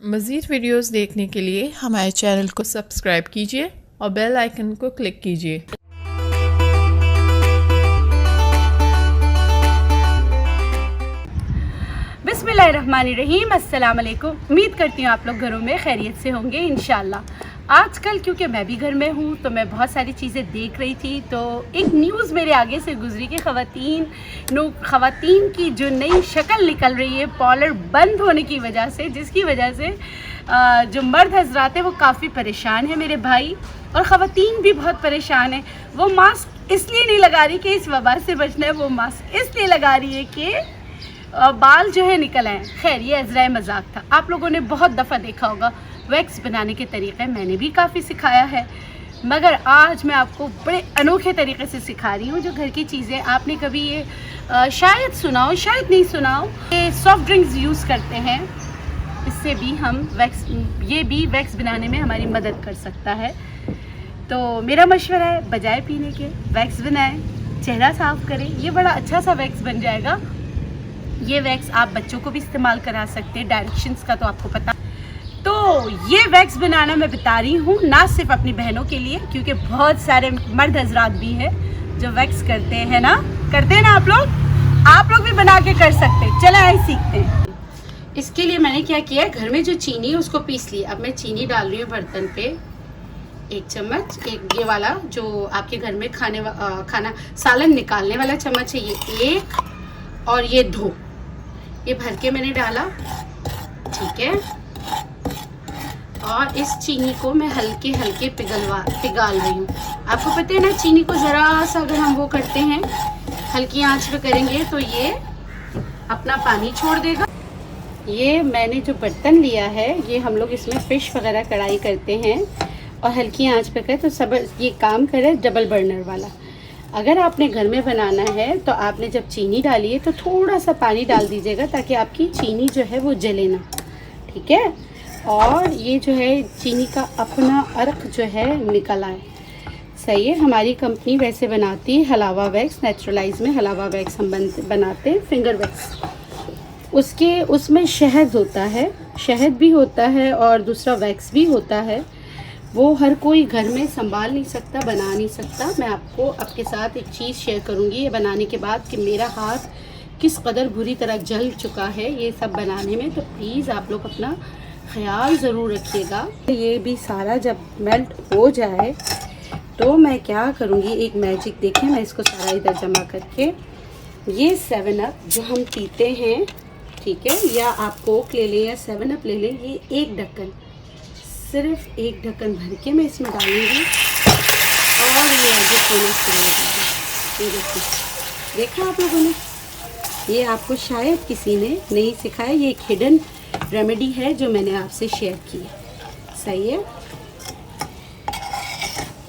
मज़ीद वीडियोस देखने के लिए हमारे चैनल को सब्सक्राइब कीजिए और बेल आइकन को क्लिक कीजिए। बिस्मिल्लाहिर्रहमानिर्रहीम, अस्सलाम वालेकुम। उम्मीद करती हूँ आप लोग घरों में खैरियत से होंगे इंशाल्लाह। आजकल क्योंकि मैं भी घर में हूँ तो मैं बहुत सारी चीज़ें देख रही थी, तो एक न्यूज़ मेरे आगे से गुजरी कि ख़वातीन की जो नई शक्ल निकल रही है पार्लर बंद होने की वजह से, जिसकी वजह से जो मर्द हजरात हैं वो काफ़ी परेशान है मेरे भाई, और ख़वातीन भी बहुत परेशान है। वो मास्क इसलिए नहीं लगा रही कि इस वबा से बचना है, वो मास्क इसलिए लगा रही है कि बाल जो है निकल आए। खैर, ये अज़राए मजाक था। आप लोगों ने बहुत दफ़ा देखा होगा वैक्स बनाने के तरीक़े, मैंने भी काफ़ी सिखाया है, मगर आज मैं आपको बड़े अनोखे तरीक़े से सिखा रही हूँ। जो घर की चीज़ें आपने कभी ये शायद सुना हो, शायद नहीं सुना हो, ये सॉफ्ट ड्रिंक्स यूज़ करते हैं, इससे भी हम ये भी वैक्स बनाने में हमारी मदद कर सकता है। तो मेरा मशवरा है, बजाय पीने के वैक्स बनाएं, चेहरा साफ़ करें, ये बड़ा अच्छा सा वैक्स बन जाएगा। ये वैक्स आप बच्चों को भी इस्तेमाल करा सकते हैं, डायरेक्शंस का तो आपको पता। तो ये वैक्स बनाना मैं बता रही हूँ ना सिर्फ अपनी बहनों के लिए, क्योंकि बहुत सारे मर्द हजरात भी हैं जो वैक्स करते हैं ना, आप लोग भी बना के कर सकते हैं। चले आए सीखते हैं। इसके लिए मैंने क्या किया, घर में जो चीनी है उसको पीस ली। अब मैं चीनी डाल रही हूँ बर्तन पे, 1 चम्मच, एक ये वाला जो आपके घर में खाना सालन निकालने वाला चम्मच है, ये 1 और ये 2, ये भर के मैंने डाला, ठीक है। और इस चीनी को मैं हल्के हल्के पिघाल रही हूँ। आपको पता है ना, चीनी को ज़रा सा अगर हम वो करते हैं, हल्की आंच पे करेंगे तो ये अपना पानी छोड़ देगा। ये मैंने जो बर्तन लिया है, ये हम लोग इसमें फ़िश वगैरह कढ़ाई करते हैं, और हल्की आंच पे करें तो सब ये काम करे डबल बर्नर वाला। अगर आपने घर में बनाना है तो आपने जब चीनी डाली है तो थोड़ा सा पानी डाल दीजिएगा, ताकि आपकी चीनी जो है वो जले ना, ठीक है। और ये जो है चीनी का अपना अर्क जो है निकल आए, सही है। हमारी कंपनी वैसे बनाती है हलावा वैक्स, नेचुरलाइज में हलावा वैक्स हम बनाते हैं, फिंगर वैक्स। उसमें शहद होता है, शहद भी होता है और दूसरा वैक्स भी होता है। वो हर कोई घर में संभाल नहीं सकता, बना नहीं सकता। मैं आपके साथ एक चीज़ शेयर करूँगी ये बनाने के बाद कि मेरा हाथ किस कदर बुरी तरह जल चुका है ये सब बनाने में। तो प्लीज़ आप लोग अपना ख्याल ज़रूर रखिएगा। ये भी सारा जब मेल्ट हो जाए तो मैं क्या करूँगी, एक मैजिक देखें, मैं इसको सारा इधर जमा करके, ये 7 अप जो हम पीते हैं, ठीक है, या आप कोक ले लें या 7 अप ले लें, ये 1 ढक्कन, सिर्फ 1 ढक्कन भर के मैं इसमें डालूंगी और ये आगे खोना शुरू हो जाएगा। ये देखिए, देखा आप लोगों ने, ये आपको शायद किसी ने नहीं सिखाया, ये एक हिडन रेमेडी है जो मैंने आपसे शेयर की है, सही है।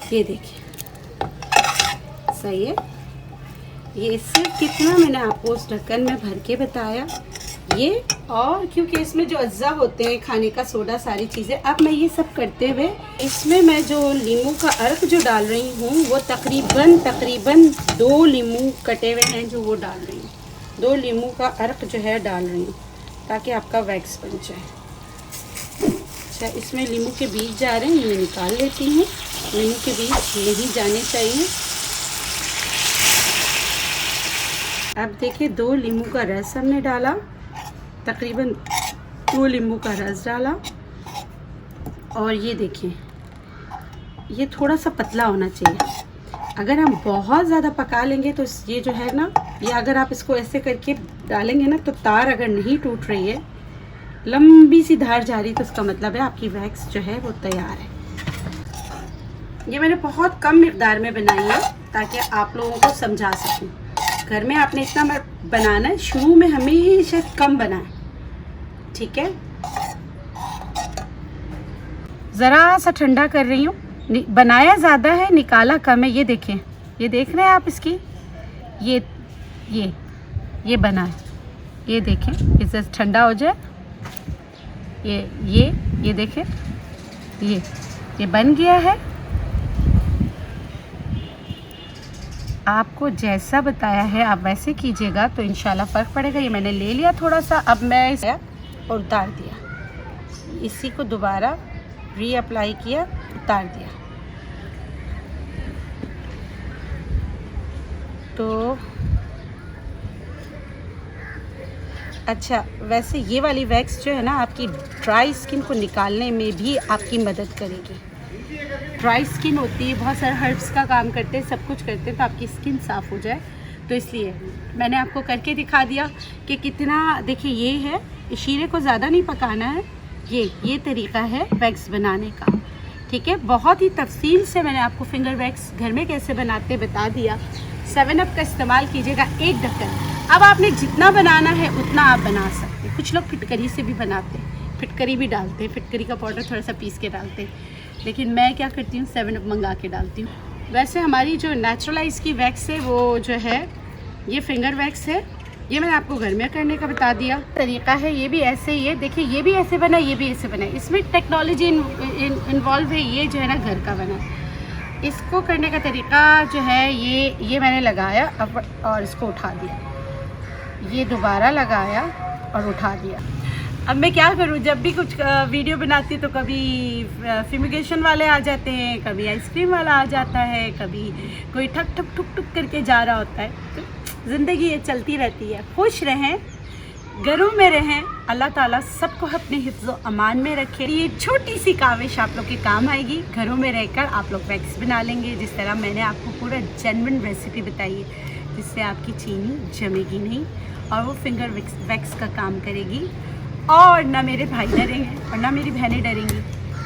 ये देखिए, सही है। ये सिर्फ कितना मैंने आपको उस ढक्कन में भर के बताया ये, और क्योंकि इसमें जो अज्जा होते हैं, खाने का सोडा, सारी चीज़ें, अब मैं ये सब करते हुए इसमें मैं जो नींबू का अर्क जो डाल रही हूँ वो तकरीबन 2 नींबू कटे हुए हैं जो वो डाल रही हूँ, 2 नींबू का अर्क जो है डाल रही हूँ, ताकि आपका वैक्स बन जाए। अच्छा, इसमें नींबू के बीज जा रहे हैं, ये निकाल लेती हूँ। नींबू के बीज नहीं जाने चाहिए। अब देखिए, 2 नींबू का रस हमने डाला, तकरीबन 2 नींबू का रस डाला, और ये देखिए, ये थोड़ा सा पतला होना चाहिए। अगर हम बहुत ज़्यादा पका लेंगे तो ये जो है ना, ये अगर आप इसको ऐसे करके डालेंगे ना, तो तार अगर नहीं टूट रही है, लंबी सी धार जा रही, तो उसका मतलब है आपकी वैक्स जो है वो तैयार है। ये मैंने बहुत कम मिकदार में बनाई है ताकि आप लोगों को समझा सकूं। घर में आपने इतना बनाना है, शुरू में हमेशा कम बनाएं, ठीक है। ज़रा सा ठंडा कर रही हूँ, बनाया ज़्यादा है, निकाला कम है। ये देखें, ये देख रहे हैं आप इसकी, ये बना है, ये देखें, इसे ठंडा हो जाए, ये देखें, ये बन गया है। आपको जैसा बताया है आप वैसे कीजिएगा तो इंशाल्लाह फ़र्क पड़ेगा। ये मैंने ले लिया थोड़ा सा, अब मैं इसे और उतार दिया। इसी को दोबारा रीअप्लाई किया, उतार दिया। तो अच्छा, वैसे ये वाली वैक्स जो है ना आपकी ड्राई स्किन को निकालने में भी आपकी मदद करेगी। ड्राई स्किन होती है, बहुत सारे हर्ब्स का काम करते हैं, सब कुछ करते हैं तो आपकी स्किन साफ़ हो जाए। तो इसलिए मैंने आपको करके दिखा दिया कि कितना। देखिए ये है, शीरे को ज़्यादा नहीं पकाना है, ये तरीका है वैक्स बनाने का, ठीक है। बहुत ही तफसील से मैंने आपको फिंगर वैक्स घर में कैसे बनाते बता दिया। 7 अप का इस्तेमाल कीजिएगा, 1 ढक्कन। अब आपने जितना बनाना है उतना आप बना सकते हैं। कुछ लोग फिटकरी से भी बनाते हैं, फिटकरी भी डालते हैं, फिटकरी का पाउडर थोड़ा सा पीस के डालते हैं, लेकिन मैं क्या करती हूँ 7 अप मंगा के डालती हूँ। वैसे हमारी जो नेचुरलाइज की वैक्स है वो जो है ये फिंगर वैक्स है, ये मैंने आपको घर में करने का बता दिया। तरीका है ये भी ऐसे ही है, देखिए ये भी ऐसे बना, ये भी ऐसे बना, इसमें टेक्नोलॉजी इन्वॉल्व है, ये जो है ना घर का बना। इसको करने का तरीका जो है ये मैंने लगाया अब और इसको उठा दिया, ये दोबारा लगाया और उठा दिया। अब मैं क्या करूं, जब भी कुछ वीडियो बनाती तो कभी फ्यूमिगेशन वाले आ जाते हैं, कभी आइसक्रीम वाला आ जाता है, कभी कोई ठक ठक ठुक ठुक करके जा रहा होता है। तो ज़िंदगी ये चलती रहती है। खुश रहें, घरों में रहें, अल्लाह ताला सबको अपने हिफ्ज़ अमान में रखे। ये छोटी सी काविश आप लोग के काम आएगी। घरों में रहकर आप लोग वैक्स बना लेंगे, जिस तरह मैंने आपको पूरा जेन्युइन रेसिपी बताई है, जिससे आपकी चीनी जमेगी नहीं और वो फिंगर वैक्स का काम करेगी। और ना मेरे भाई डरेंगे और ना मेरी बहनें डरेंगी।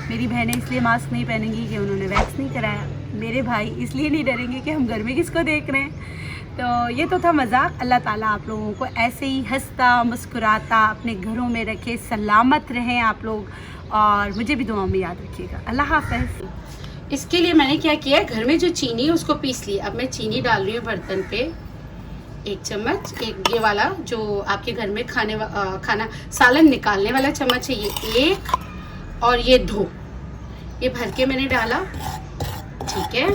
मेरी बहनें इसलिए मास्क नहीं पहनेंगी कि उन्होंने वैक्स नहीं कराया, मेरे भाई इसलिए नहीं डरेंगे कि हम घर में किसको देख रहे हैं। तो ये तो था मजाक। अल्लाह ताला आप लोगों को ऐसे ही हंसता मुस्कुराता अपने घरों में रखे, सलामत रहें आप लोग, और मुझे भी दुआ में याद रखिएगा। अल्लाह हाफ़िज़। इसके लिए मैंने क्या किया, घर में जो चीनी है उसको पीस ली। अब मैं चीनी डाल रही हूँ बर्तन पे, 1 चम्मच। एक ये वाला जो आपके घर में खाना सालन निकालने वाला चम्मच है, ये 1 और ये 2, ये भर के मैंने डाला, ठीक है।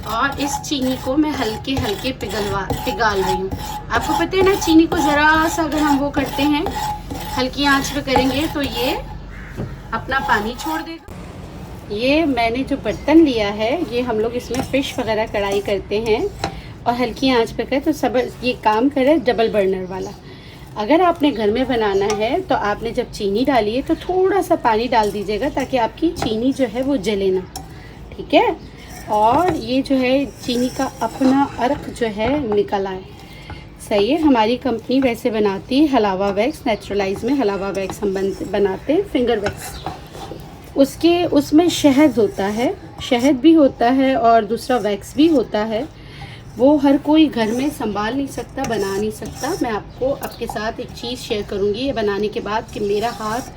और इस चीनी को मैं हल्के हल्के पिघाल रही हूँ। आपको पता है ना, चीनी को ज़रा सा अगर हम वो करते हैं, हल्की आंच पे करेंगे तो ये अपना पानी छोड़ देगा। ये मैंने जो बर्तन लिया है, ये हम लोग इसमें फ़िश वगैरह कढ़ाई करते हैं और हल्की आंच पे करें तो सब ये काम करे डबल बर्नर वाला। अगर आपने घर में बनाना है तो आपने जब चीनी डाली है तो थोड़ा सा पानी डाल दीजिएगा, ताकि आपकी चीनी जो है वो जले ना, ठीक है। और ये जो है चीनी का अपना अर्क जो है निकल आए, सही है। हमारी कंपनी वैसे बनाती है हलावा वैक्स, नेचुरलाइज में हलावा वैक्स हम बनाते हैं फिंगर वैक्स। उसमें शहद होता है, शहद भी होता है और दूसरा वैक्स भी होता है। वो हर कोई घर में संभाल नहीं सकता, बना नहीं सकता। मैं आपके साथ एक चीज़ शेयर करूँगी ये बनाने के बाद कि मेरा हाथ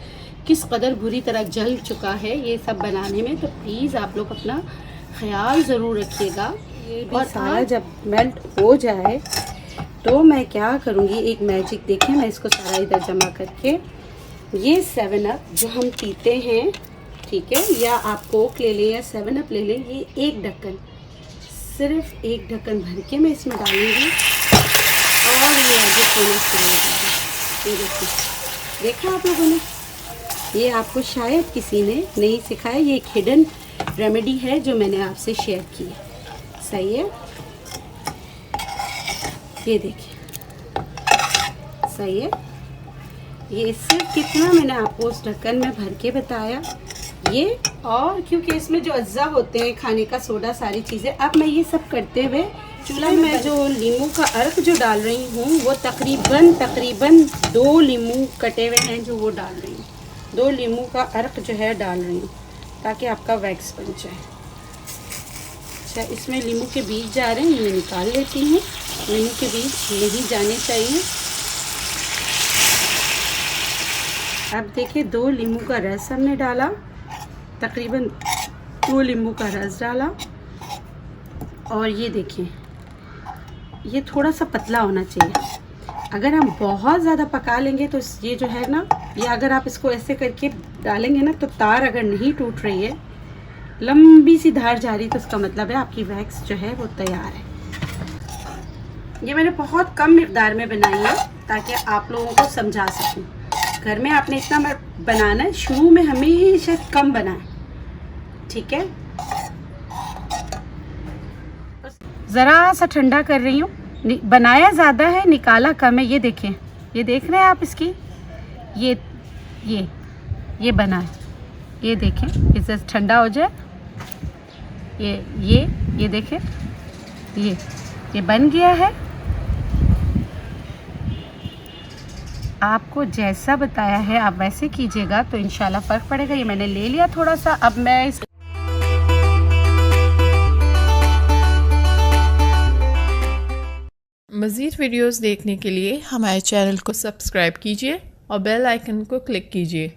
किस कदर बुरी तरह जल चुका है ये सब बनाने में। तो प्लीज़ आप लोग अपना ख्याल ज़रूर रखिएगा। ये भी सारा जब मेल्ट हो जाए तो मैं क्या करूँगी, एक मैजिक देखें, मैं इसको सारा इधर जमा करके, ये 7 अप जो हम पीते हैं, ठीक है, या आप कोक ले लें या 7 अप ले लें, ये 1 ढक्कन, सिर्फ 1 ढक्कन भर के मैं इसमें डालूँगी और ये आगे खोलना शुरू हो जाएगा। ये देखिए, देखा आप लोगों ने, ये आपको शायद किसी ने नहीं सिखाया, ये एक हिडन रेमेडी है जो मैंने आपसे शेयर की है, सही है। ये देखिए, सही है। ये सिर्फ कितना मैंने आपको उस ढक्कन में भर के बताया ये, और क्योंकि इसमें जो अज्जा होते हैं खाने का सोडा सारी चीज़ें। अब मैं ये सब करते हुए चूल्हा में मैं जो नींबू का अर्क जो डाल रही हूँ वो तकरीबन 2 नींबू कटे हुए हैं जो वो डाल रही हूँ, 2 नींबू का अर्क जो है डाल रही हूँ, ताकि आपका वैक्स बन जाए। अच्छा, इसमें नींबू के बीज जा रहे हैं, ये निकाल लेती हूँ। नींबू के बीज नहीं जाने चाहिए। अब देखिए 2 नींबू का रस हमने डाला, तकरीबन 2 नींबू का रस डाला, और ये देखिए ये थोड़ा सा पतला होना चाहिए। अगर हम बहुत ज़्यादा पका लेंगे तो ये जो है ना, ये अगर आप इसको ऐसे करके डालेंगे ना तो तार अगर नहीं टूट रही है, लंबी सी धार जा रही, तो उसका मतलब है आपकी वैक्स जो है वो तैयार है। ये मैंने बहुत कम मिकदार में बनाई है ताकि आप लोगों को समझा सकूं। घर में आपने इतना बनाना है, शुरू में हमेशा कम बनाए, ठीक है। ज़रा सा ठंडा कर रही हूँ, बनाया ज़्यादा है निकाला कम है। ये देखें, ये देख रहे हैं आप इसकी, ये बना है, ये देखें, इसे ठंडा हो जाए, ये देखें, ये बन गया है। आपको जैसा बताया है आप वैसे कीजिएगा तो इंशाल्लाह फ़र्क पड़ेगा। ये मैंने ले लिया थोड़ा सा, अब मैं इस मज़ीद वीडियोस देखने के लिए हमारे चैनल को सब्सक्राइब कीजिए और बेल आइकन को क्लिक कीजिए।